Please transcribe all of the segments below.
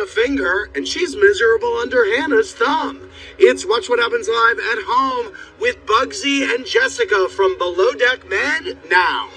a finger, and she's miserable under Hannah's thumb. It's Watch What Happens Live at Home with Bugsy and Jessica from Below Deck Med now.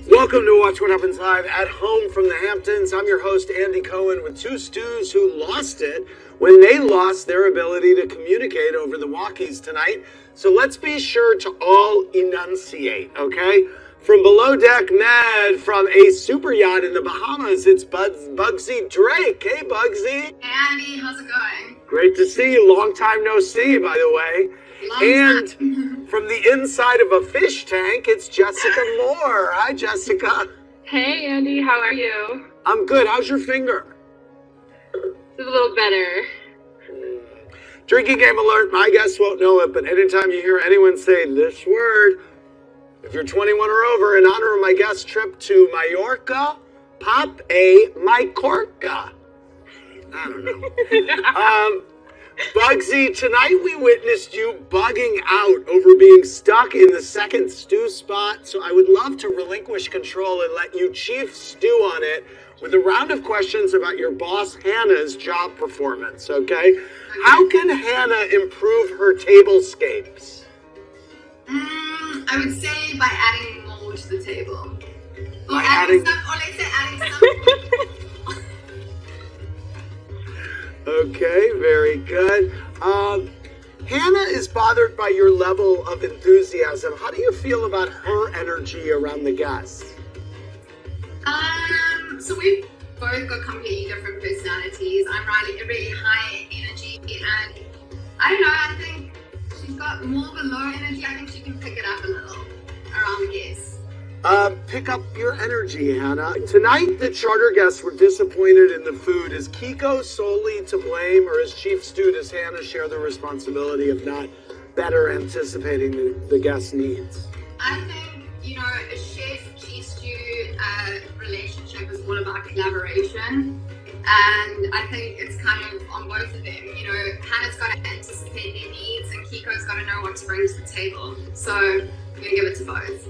Welcome to Watch What Happens Live at Home from the Hamptons. I'm your host, Andy Cohen, with two stews who lost it when they lost their ability to communicate over the walkies tonight. So let's be sure to all enunciate, okay? From Below Deck Med, from a super yacht in the Bahamas, it's Bugsy Drake. Hey, Bugsy. Hey, Andy. How's it going? Great to see you. Long time no see, by the way. And from the inside of a fish tank, it's Jessica Moore. Hi, Jessica. Hey, Andy. How are you? I'm good. How's your finger? It's a little better. Drinking game alert. My guests won't know it, but anytime you hear anyone say this word, if you're 21 or over, in honor of my guest trip to Mallorca, pop a Mallorca. I don't know. Bugsy, tonight we witnessed you bugging out over being stuck in the second stew spot, so I would love to relinquish control and let you chief stew on it with a round of questions about your boss Hannah's job performance, okay? How can Hannah improve her tablescapes? I would say by adding more to the table. Or By adding adding- stuff, or let's say adding stuff. Okay, very good. Hannah is bothered by your level of enthusiasm. How do you feel about her energy around the guests? So we've both got completely different personalities. I'm riding a really high energy, and I don't know, I think she's got more of a low energy. I think she can pick it up a little around the guests. Pick up your energy, Hannah. Tonight, the charter guests were disappointed in the food. Is Kiko solely to blame, or is Chief Stew, does Hannah share the responsibility of not better anticipating the guests' needs? I think, a chef-chief stew relationship is all about collaboration. And I think it's kind of on both of them. Hannah's got to anticipate their needs, and Kiko's got to know what to bring to the table. So I'm going to give it to both.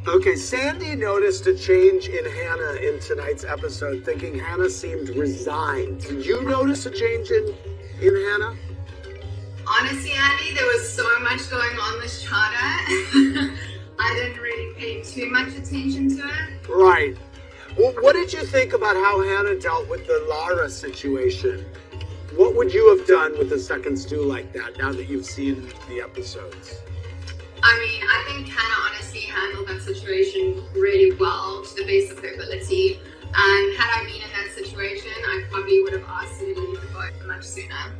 Okay, Sandy noticed a change in Hannah in tonight's episode, thinking Hannah seemed resigned. Did you notice a change in Hannah? Honestly, Andy, there was so much going on this charter. I didn't really pay too much attention to it. Right. Well, what did you think about how Hannah dealt with the Lara situation? What would you have done with a second stew like that, now that you've seen the episodes? I think Hannah honestly handled that situation really well to the best of her ability. And had I been in that situation, I probably would have asked her to leave the boat much sooner.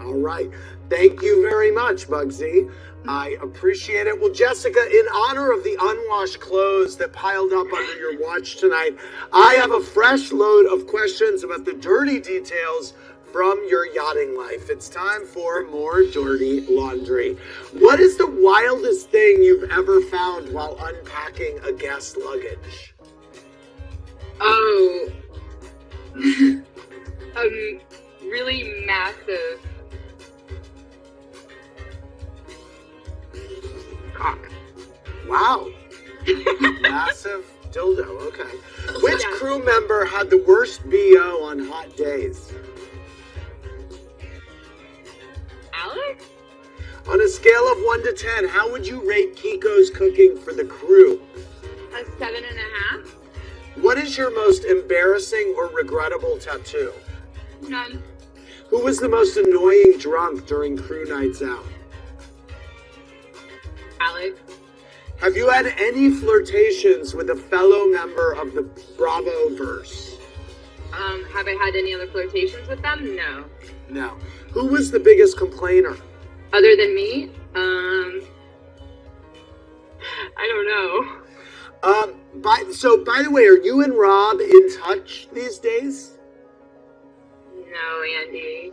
All right. Thank you very much, Bugsy. I appreciate it. Well, Jessica, in honor of the unwashed clothes that piled up under your watch tonight, I have a fresh load of questions about the dirty details from your yachting life. It's time for more dirty laundry. What is the wildest thing you've ever found while unpacking a guest luggage? Oh, really massive cock. Wow. Massive dildo, okay. Which crew member had the worst BO on hot days? Alex? On a scale of 1 to 10, how would you rate Kiko's cooking for the crew? A 7.5? What is your most embarrassing or regrettable tattoo? None. Who was the most annoying drunk during crew nights out? Alex? Have you had any flirtations with a fellow member of the Bravo-verse? Have I had any other flirtations with them? No. No. Who was the biggest complainer? Other than me? I don't know. By the way, are you and Rob in touch these days? No, Andy.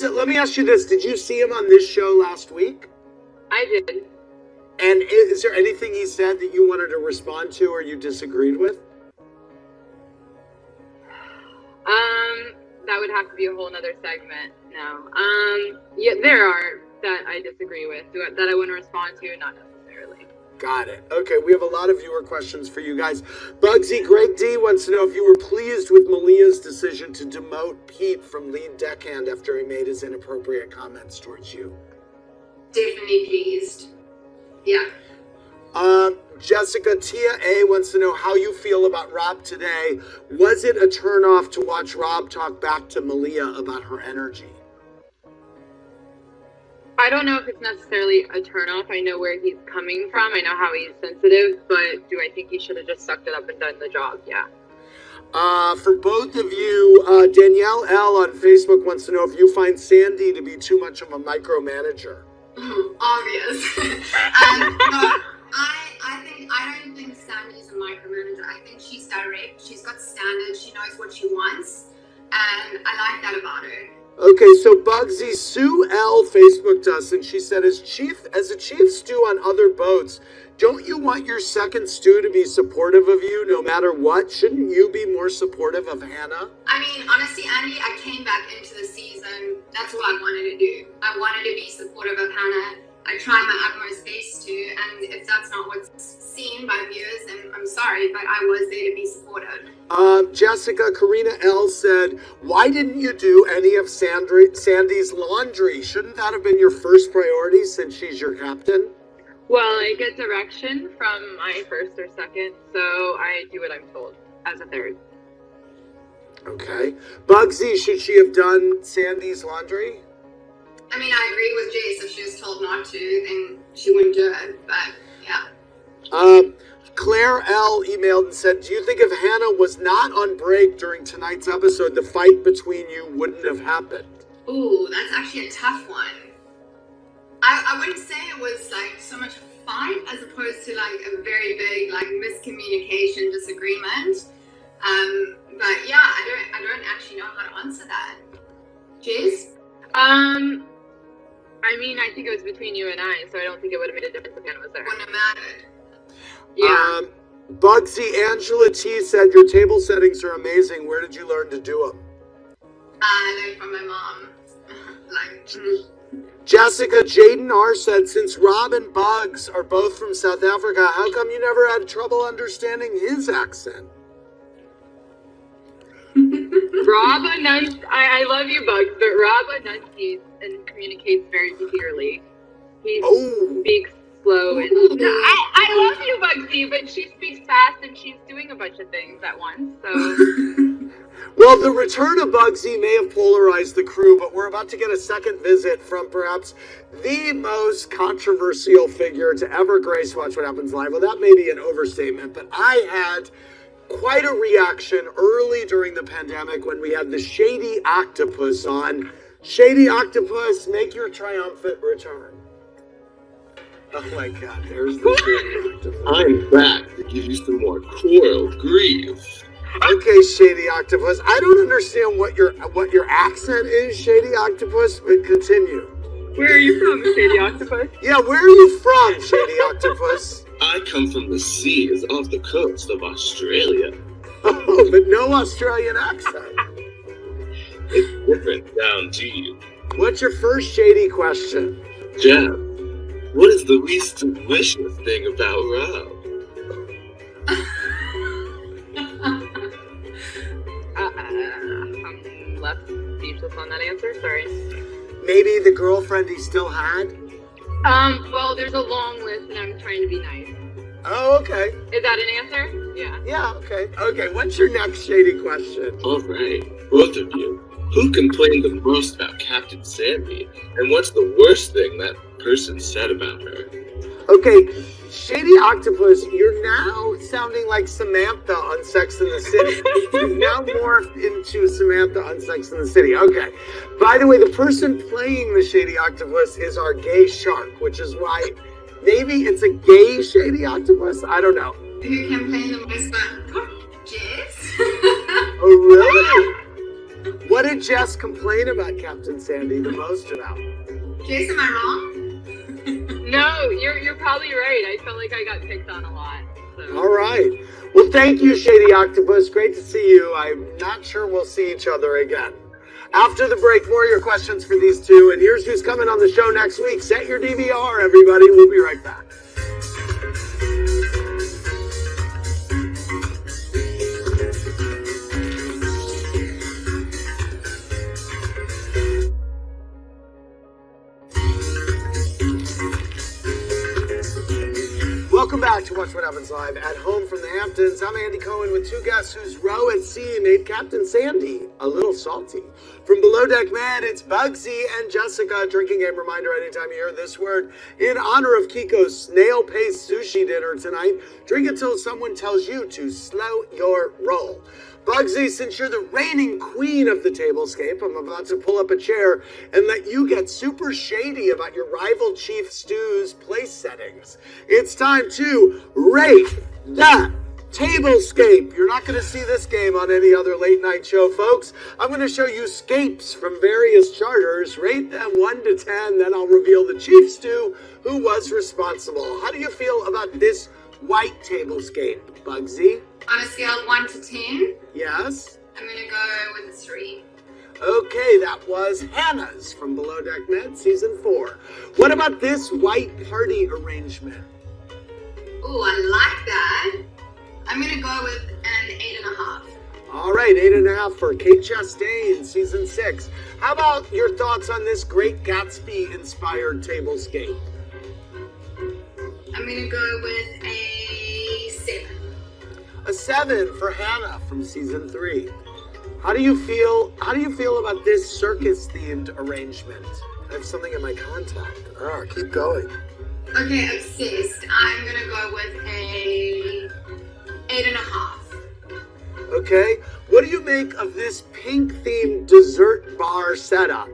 Let me ask you this. Did you see him on this show last week? I did. And is there anything he said that you wanted to respond to or you disagreed with? That would have to be a whole nother segment. No. Yeah, there are that I disagree with, that I wouldn't respond to, not necessarily. Got it. Okay, we have a lot of viewer questions for you guys. Bugsy Greg D wants to know if you were pleased with Malia's decision to demote Pete from lead deckhand after he made his inappropriate comments towards you. Definitely pleased. Yeah. Jessica Tia A wants to know how you feel about Rob today. Was it a turnoff to watch Rob talk back to Malia about her energy? I don't know if it's necessarily a turnoff. I know where he's coming from. I know how he's sensitive, but do I think he should have just sucked it up and done the job? Yeah. For both of you, Danielle L on Facebook wants to know if you find Sandy to be too much of a micromanager. Obvious. No, I don't think Sandy's a micromanager. I think she's direct. She's got standards. She knows what she wants, and I like that about her. Okay, so Bugsy Sue L Facebooked us, and she said, as a chief stew on other boats, don't you want your second stew to be supportive of you no matter what? Shouldn't you be more supportive of Hannah? I mean, honestly, Andy, I came back into the season. That's all I wanted to do. I wanted to be supportive of Hannah. I tried my utmost best to, and if that's not what's seen by viewers, then I'm sorry, but I was there to be supportive. Jessica Karina L said, why didn't you do any of Sandy's laundry? Shouldn't that have been your first priority since she's your captain? Well, I get direction from my first or second, so I do what I'm told as a third. Okay. Bugsy, should she have done Sandy's laundry? I mean, I agree with Jess. If she was told not to, then she wouldn't do it, but yeah. Claire L emailed and said, do you think if Hannah was not on break during tonight's episode, the fight between you wouldn't have happened? Ooh, that's actually a tough one. I wouldn't say it was like so much a fight as opposed to like a very big like miscommunication, disagreement. But yeah, I don't actually know how to answer that. Jess? I mean, I think it was between you and I, so I don't think it would have made a difference if Hannah was there. Wouldn't have mattered. Yeah. Bugsy Angela T said, your table settings are amazing. Where did you learn to do them? I learned from my mom. Jessica Jaden R said, since Rob and Bugs are both from South Africa, how come you never had trouble understanding his accent? Rob I love you, Bugs, but Rob enunciates and communicates very clearly. He speaks slow and I love you, Bugsy, but she speaks fast and she's doing a bunch of things at once, so Well, the return of Bugsy may have polarized the crew, but we're about to get a second visit from perhaps the most controversial figure to ever grace Watch What Happens Live. Well, that may be an overstatement, but I had quite a reaction early during the pandemic when we had the Shady Octopus on. Shady Octopus, make your triumphant return. Oh my God, there's the Shady Octopus. I'm back to give you some more coral grief. Okay, Shady Octopus. I don't understand what your accent is, Shady Octopus, but continue. Where are you from, Shady Octopus? Yeah, where are you from, Shady Octopus? I come from the seas off the coast of Australia. Oh, but no Australian accent. It's different down to you. What's your first shady question? Jeff, what is the least delicious thing about Rob? I'm left speechless on that answer, sorry. Maybe the girlfriend he still had? Well, there's a long list and I'm trying to be nice. Oh, okay. Is that an answer? Yeah. Yeah, okay. Okay, what's your next shady question? All right, both of you. Who complained the most about Captain Sandy? And what's the worst thing that person said about her? Okay, Shady Octopus, you're now sounding like Samantha on Sex and the City. You've now morphed into Samantha on Sex and the City. Okay. By the way, the person playing the Shady Octopus is our gay shark, which is why maybe it's a gay Shady Octopus? I don't know. Who complained the most about Jess? Oh, really? What did Jess complain about Captain Sandy the most about? Jess, am I wrong? No, you're probably right. I felt like I got picked on a lot. So. All right. Well, thank you, Shady Octopus. Great to see you. I'm not sure we'll see each other again. After the break, more of your questions for these two. And here's who's coming on the show next week. Set your DVR, everybody. We'll be right back. back to Watch What Happens Live at home from the Hamptons. I'm Andy Cohen with two guests whose row at sea made Captain Sandy a little salty. From Below Deck Man, it's Bugsy and Jessica. Drinking game reminder anytime you hear this word. In honor of Kiko's snail-paced sushi dinner tonight, drink until someone tells you to slow your roll. Bugsy, since you're the reigning queen of the tablescape, I'm about to pull up a chair and let you get super shady about your rival Chief Stu's place settings. It's time to rate that tablescape. You're not going to see this game on any other late night show, folks. I'm going to show you scapes from various charters, rate them 1 to 10, then I'll reveal the Chief Stu who was responsible. How do you feel about this white tablescape, Bugsy? On a scale of 1 to 10, Yes? I'm going to go with a 3. Okay, that was Hannah's from Below Deck Med, Season 4. What about this white party arrangement? Ooh, I like that. I'm going to go with an 8.5. All right, 8.5 for Kate Chastain, Season 6. How about your thoughts on this Great Gatsby-inspired tablescape? I'm going to go with a 7. A 7 for Hannah from Season 3. How do you feel about this circus-themed arrangement? I have something in my contact. Oh, keep going. Okay, obsessed. I'm going to go with a 8.5. Okay, what do you make of this pink-themed dessert bar setup?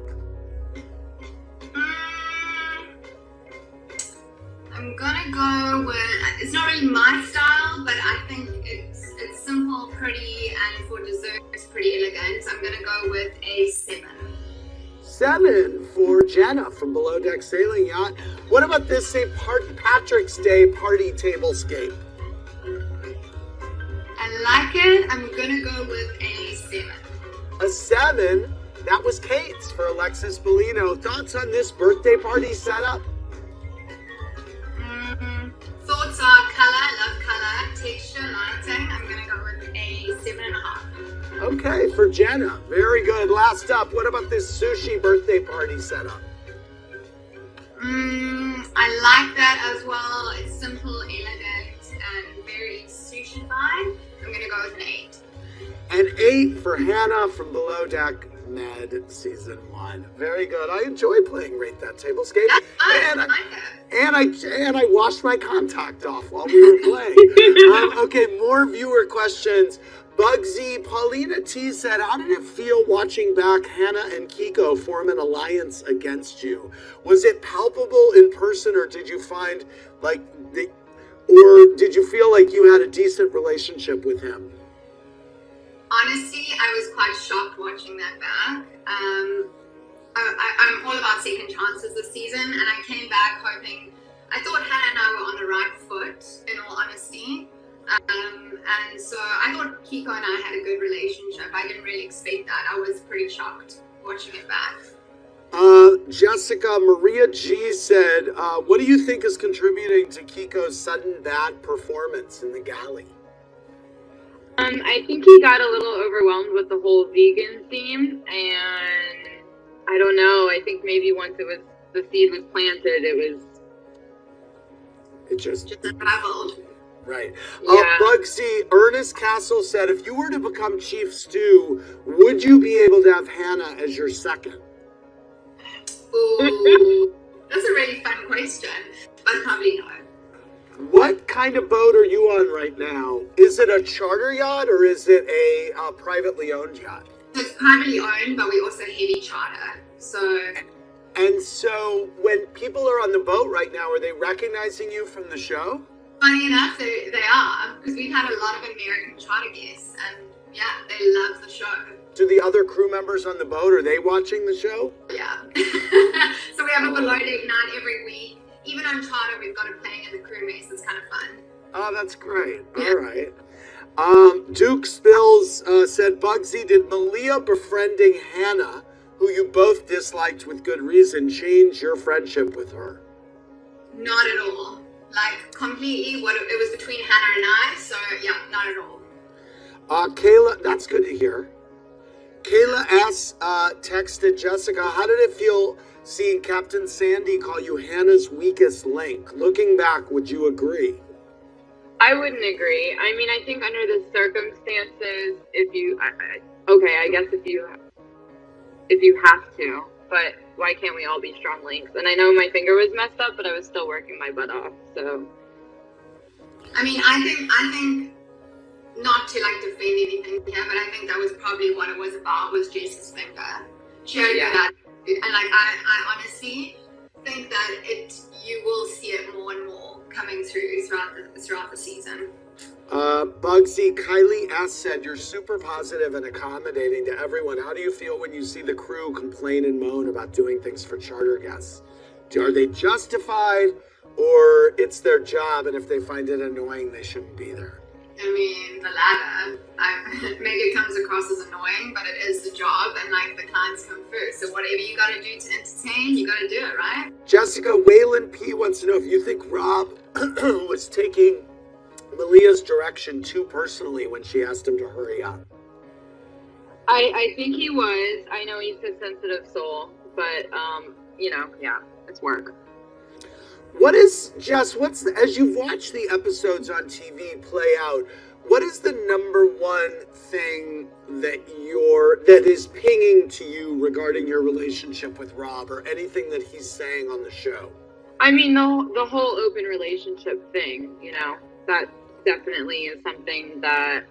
I'm gonna go with, it's not really my style, but I think it's simple, pretty, and for dessert it's pretty elegant. So I'm gonna go with a 7. 7 for Jenna from Below Deck Sailing Yacht. What about this St. Patrick's Day party tablescape? I like it. I'm gonna go with a 7. A 7? That was Kate's for Alexis Bellino. Thoughts on this birthday party setup? Thoughts are color, love color, texture, lighting. I'm gonna go with a 7.5. Okay, for Jenna. Very good. Last up, what about this sushi birthday party setup? I like that as well. It's simple, elegant, and very sushi-fied. I'm gonna go with an 8. An 8 for Hannah from Below Deck Med Season 1. Very good. I enjoy playing Rate That Tablescape. That's fun. And I like it. And I washed my contact off while we were playing. Okay, more viewer questions. Bugsy, Paulina T said, how did it feel watching back Hannah and Kiko form an alliance against you? Was it palpable in person, or did you find did you feel like you had a decent relationship with him? Honestly, I was quite shocked watching that back. I'm all about second chances this season, and I came back hoping, I thought Hannah and I were on the right foot, in all honesty. And so I thought Kiko and I had a good relationship. I didn't really expect that. I was pretty shocked watching it back. Jessica Maria G said, what do you think is contributing to Kiko's sudden bad performance in the galley? I think he got a little overwhelmed with the whole vegan theme, and I don't know. I think maybe once the seed was planted, it just unraveled. Right. Yeah. Bugsy, Ernest Castle said, if you were to become Chief Stu, would you be able to have Hannah as your second? Ooh, that's a really fun question, but probably no. What kind of boat are you on right now? Is it a charter yacht or is it a privately owned yacht? So it's privately owned, but we also heavy charter. And so when people are on the boat right now, are they recognizing you from the show? Funny enough, they are, because we've had a lot of American charter guests, and yeah, they love the show. Do the other crew members on the boat, are they watching the show? Yeah. So we have a below deck night every week. Even on charter, we've got it playing in the crew mess. It's kind of fun. Oh, that's great. Yeah. All right. Duke Spills said, Bugsy, did Malia befriending Hannah, who you both disliked with good reason, change your friendship with her? Not at all. Like, completely. It was between Hannah and I, so yeah, not at all. Kayla, that's good to hear. Kayla S. Texted Jessica, how did it feel seeing Captain Sandy call you Hannah's weakest link? Looking back, would you agree? I wouldn't agree. I mean, I think under the circumstances, I guess if you have to, but why can't we all be strong links? And I know my finger was messed up, but I was still working my butt off, so. I mean, I think not to like defend anything here, but I think that was probably what it was about, was Jess's finger. She had a good attitude, and like I honestly think that you will see it more and more coming throughout the season. Bugsy, Kylie S. said, you're super positive and accommodating to everyone. How do you feel when you see the crew complain and moan about doing things for charter guests? Are they justified, or it's their job, and if they find it annoying, they shouldn't be there? I mean, the latter. Maybe it comes across as annoying, but it is the job, and like the clients come first. So whatever you got to do to entertain, you got to do it, right? Jessica, Waylon P. wants to know if you think Rob was taking Malia's direction too personally when she asked him to hurry up. I think he was. I know he's a sensitive soul, but it's work. As you've watched the episodes on TV play out, what is the number one thing that is pinging to you regarding your relationship with Rob, or anything that he's saying on the show? I mean, the whole open relationship thing, that definitely is something that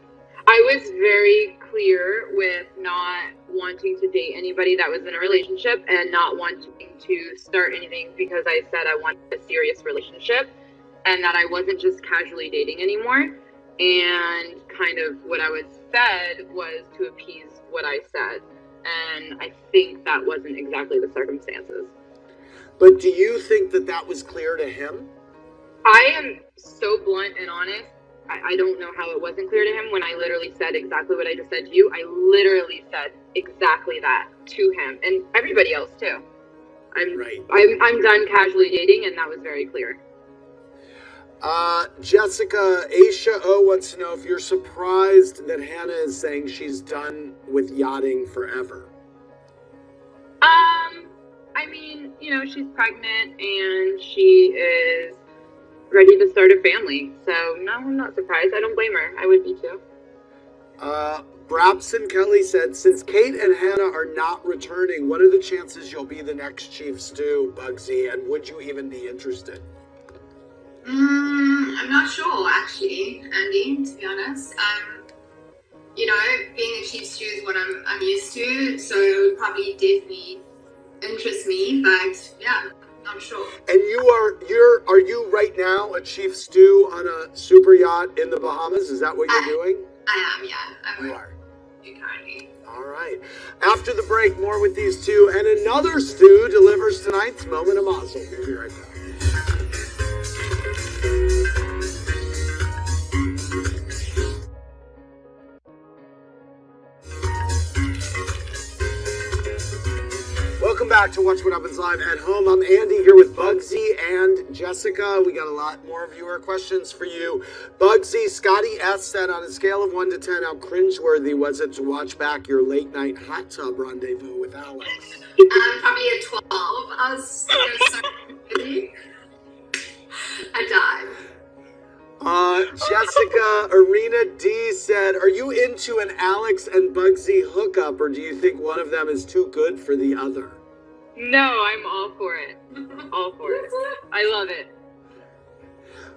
I was very clear with, not wanting to date anybody that was in a relationship and not wanting to start anything, because I said I wanted a serious relationship and that I wasn't just casually dating anymore. And kind of what I was said was to appease what I said. And I think that wasn't exactly the circumstances. But do you think that was clear to him? I am so blunt and honest. I don't know how it wasn't clear to him when I literally said exactly what I just said to you. I literally said exactly that to him and everybody else too. I'm done casually dating, and that was very clear. Jessica, Aisha O wants to know if you're surprised that Hannah is saying she's done with yachting forever. I mean, she's pregnant and she is ready to start a family. So no, I'm not surprised. I don't blame her. I would be too. Brabson Kelly said, since Kate and Hannah are not returning, what are the chances you'll be the next Chief Stew, Bugsy, and would you even be interested? I'm not sure, actually, Andy, to be honest. Being a Chief Stew is what I'm used to, so it would probably definitely interest me, but yeah, not sure. And are you right now a Chief Stew on a super yacht in the Bahamas? Is that what you're doing? I am, yeah. You are. Currently. All right. After the break, more with these two, and another stew delivers tonight's moment of mazel. We'll be right back. Welcome back to Watch What Happens Live at Home. I'm Andy here with Bugsy and Jessica. We got a lot more viewer questions for you. Bugsy, Scotty S. said, on a scale of 1 to 10, how cringeworthy was it to watch back your late night hot tub rendezvous with Alex? Probably a 12. I was so busy. I died. Jessica Arena D said, are you into an Alex and Bugsy hookup, or do you think one of them is too good for the other? No, I'm all for it. All for it. I love it.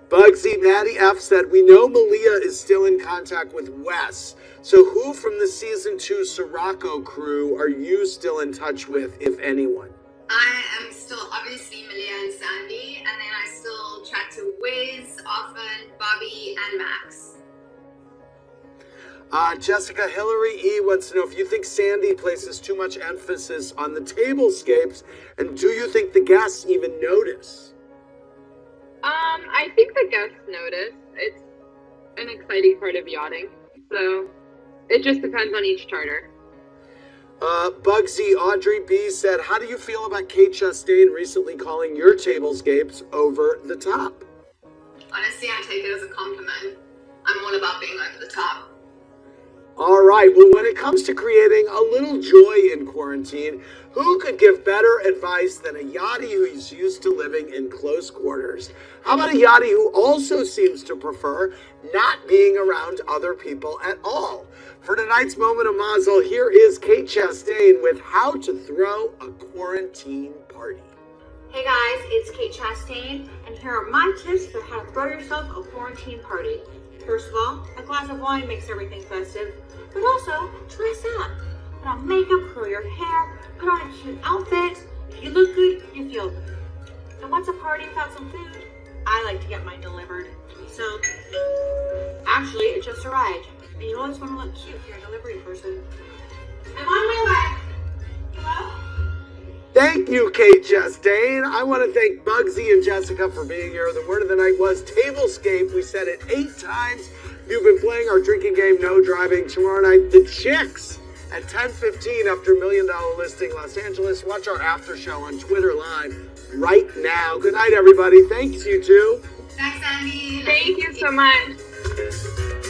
Bugsy, Maddie F. said, we know Malia is still in contact with Wes, so who from the season 2 Sirocco crew are you still in touch with, if anyone? I am still, obviously, Malia and Sandy, and then I still chat to Wiz, often, Bobby, and Max. Jessica Hillary E. wants to know if you think Sandy places too much emphasis on the tablescapes, and do you think the guests even notice? I think the guests notice. It's an exciting part of yachting, so it just depends on each charter. Bugsy, Audrey B. said, how do you feel about Kate Chastain recently calling your tablescapes over the top? Honestly, I take it as a compliment. I'm all about being over the top. All right, well, when it comes to creating a little joy in quarantine, who could give better advice than a yachty who's used to living in close quarters? How about a yachty who also seems to prefer not being around other people at all? For tonight's moment of mazel, here is Kate Chastain with how to throw a quarantine party. Hey guys, it's Kate Chastain, and here are my tips for how to throw yourself a quarantine party. First of all, a glass of wine makes everything festive, but also dress up. Put on makeup, curl your hair, put on a cute outfit. If you look good, you feel good. And what's a party without some food? I like to get mine delivered. So, actually, it just arrived, and you always want to look cute if you're a delivery person. I'm on my way. Hello? Thank you, Kate Chastain. I want to thank Bugsy and Jessica for being here. The word of the night was tablescape. We said it 8 times. You've been playing our drinking game, No Driving. Tomorrow night, The Chicks at 10:15 after $1 Million Listing Los Angeles. Watch our after show on Twitter Live right now. Good night, everybody. Thanks, you two. Thanks, Andy. Thank you so much.